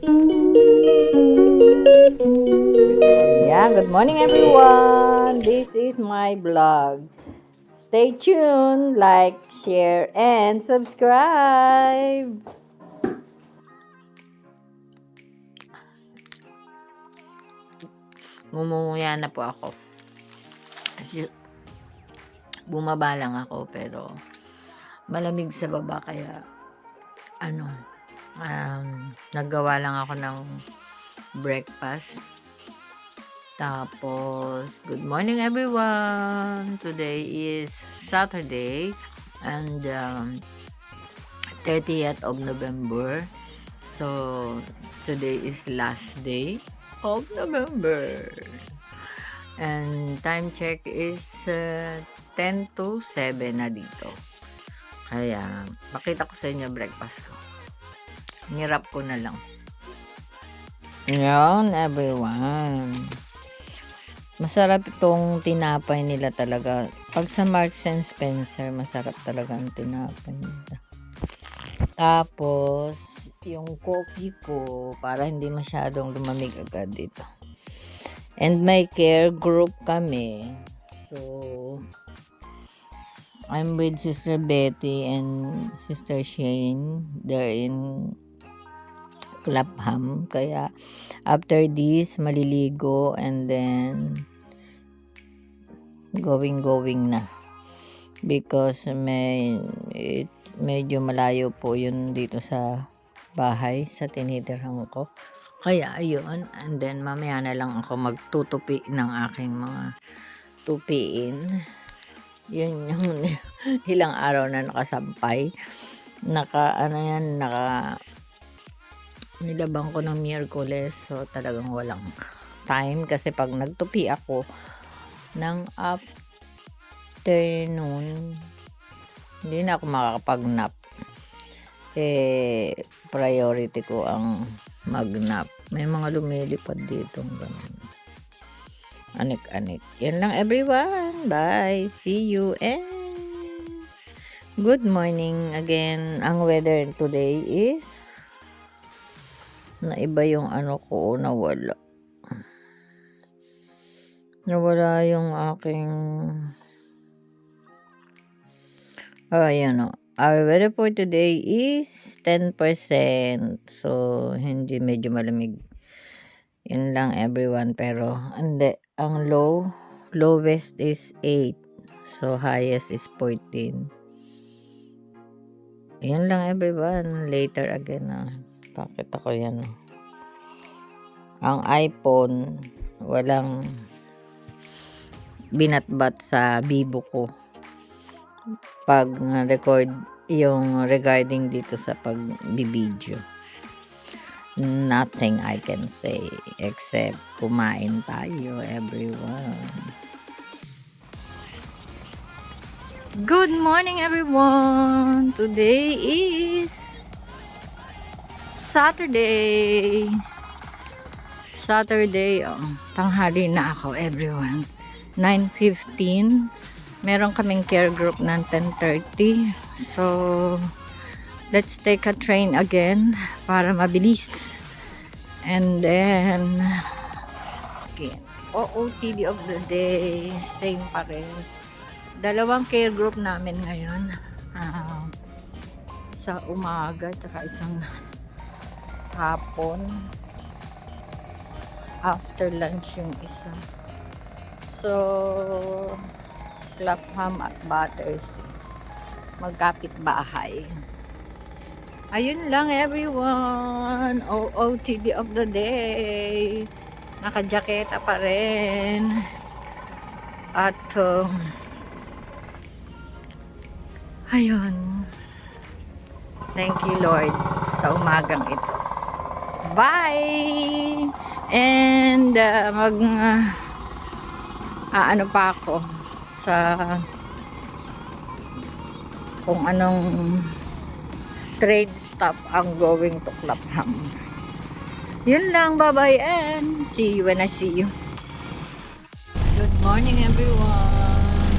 Yeah, good morning everyone. This is my vlog. Stay tuned, like, share, and subscribe. Mumumuya na po ako. Kasi bumaba lang ako pero malamig sa baba kaya naggawa lang ako ng breakfast. Tapos, good morning everyone. Today is Saturday and 30th of November. So, today is last day of November. And time check is 10 to 7 na dito. Kaya, pakita ko sa inyo breakfast ko. Nirap ko na lang. Yan, everyone. Masarap itong tinapay nila talaga. Pag sa Marks and Spencer, masarap talaga ang tinapay nila. Tapos, yung coffee ko, para hindi masyadong lumamig agad dito. And may care group kami. So, I'm with Sister Betty and Sister Shane. They're in Clapham. Kaya, after this, maliligo and then going na. Because medyo malayo po yun dito sa bahay, sa tinitirhan ko. Kaya, ayun. And then, mamaya na lang ako magtutupi ng aking mga tupiin. Yun yung ilang araw na nakasampay. Nilabang ko ng Miyerkules. So, talagang walang time. Kasi pag nagtupi ako ng afternoon, hindi na ako makakapag-nap. Priority ko ang mag-nap. May mga lumilipad dito. Ganun. Anik-anik. Yan lang everyone. Bye. See you and good morning again. Ang weather today is naiba yung ko, nawala yung aking ayan o. Our weather for today is 10%. So, hindi medyo malamig. Yun lang everyone. Pero, hindi. Ang lowest is 8. So, highest is 14. Yun lang everyone. Later again pakita ko yan. Ang iPhone, walang binatbat sa bibo ko. Pag record yung regarding dito sa pagbibideo. Nothing I can say except kumain tayo everyone. Good morning everyone. Today is Saturday. Tanghali na ako everyone. 9:15. Meron kaming care group ng 10:30. So, let's take a train again para mabilis. And then, again, OOTD of the day. Same pa rin. Dalawang care group namin ngayon. Sa umaga, tsaka isang hapon. After lunch yung isa. So, Clapham at Battersea. Magkapit bahay. Ayun lang everyone. OOTD of the day. Nakajaketa pa rin. At ayun. Thank you Lord sa umagang ito. Bye! And pa ako sa kung anong trade stuff ang going to Clapham. Yun lang, bye-bye and see you when I see you. Good morning everyone.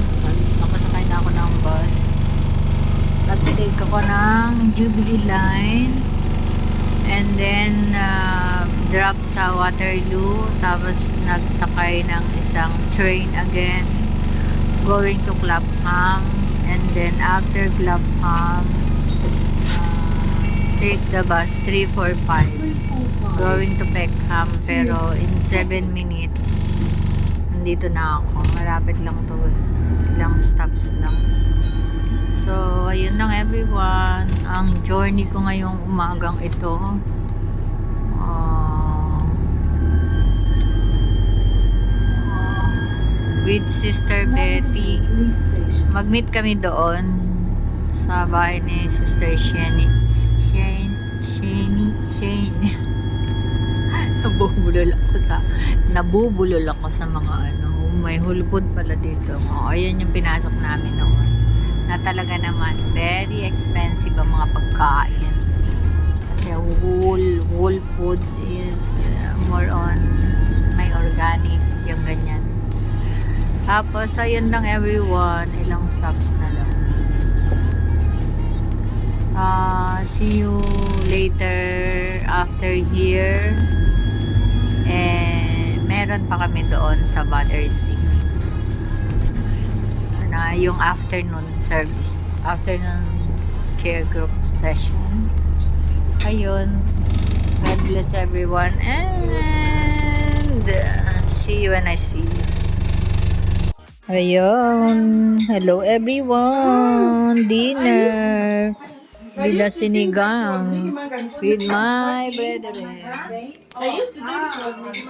Nakasakay na ako ng bus. Nag-take ako ng Jubilee line and then drop sa Waterloo, tapos nagsakay ng isang train again going to Clapham, and then after Clapham take the bus 345 going to Peckham, pero in 7 minutes nandito na ako. Malapit lang to, ilang stops lang. So ayun lang everyone, ang journey ko ngayong umagang ito. With Sister Betty. Mag-meet kami doon sa bahay ni Sister Shani. Nabubulol ako sa mga ano, may hulpod pala dito. Ayan yung pinasok namin noon. Na talaga naman very expensive ang mga pagkain. Kasi whole food is more on may organic, yung ganyan. Tapos, ayun lang everyone. Ilang stops na lang. See you later after here. Meron pa kami doon sa Battersea. Yung afternoon service. Afternoon care group session. Ayun. God bless everyone. And see you when I see you. Ayun. Hello everyone. Dinner. Bila sinigang. With my brethren. I used to think she was making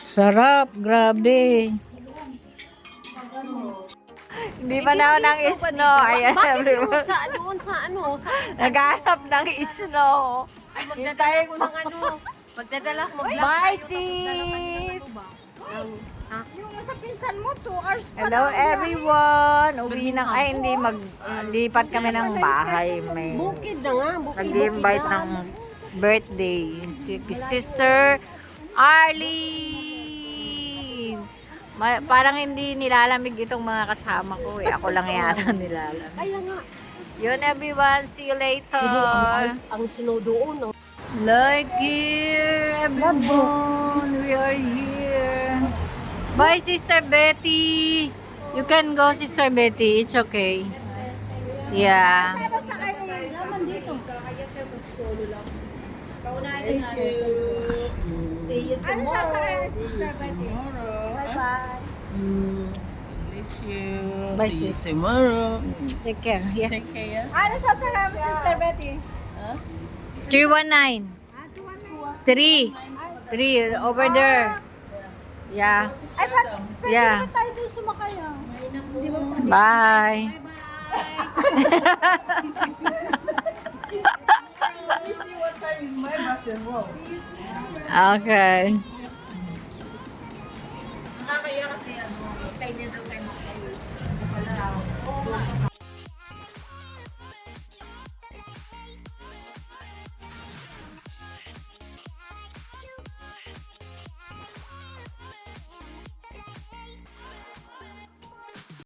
Sarap. Grabe. Hindi pa na ng snow. Ayan, everyone. doon sa ano? Naghanap ng snow. Ay, magdadala ko ng ano. Magdadala ko. Bye, sis! Yung sa pinsan mo, 2 hours pa. Hello, everyone! Uwi na. Ay, hindi. Maglipat kami ng bahay. May Bukid na nga. nag-invite ng birthday. Si Sister Arlene! Parang hindi nilalamig itong mga kasama ko. Ako lang yata nilalamig. Kaya nga. Yun, everyone. See you later. Ang snow doon. No? Like here, everyone, we are here. Bye, Sister Betty. You can go, Sister Betty. It's okay. Yeah. Sana sa kanya naman dito. Kaya siya mag-solo lang. Paunahin na. See you tomorrow. Ano sasakay na Sister Betty? Bye-bye. Miss you. Bye, See you sis. tomorrow. Take care. Yeah. Take care. Ano sasakay mo Sister Betty? 319. 3. 3 over there. Yeah. Ay, pwede Yeah. ba tayo doon sumakay ah? Bye. See what time is my bus as well. Okay.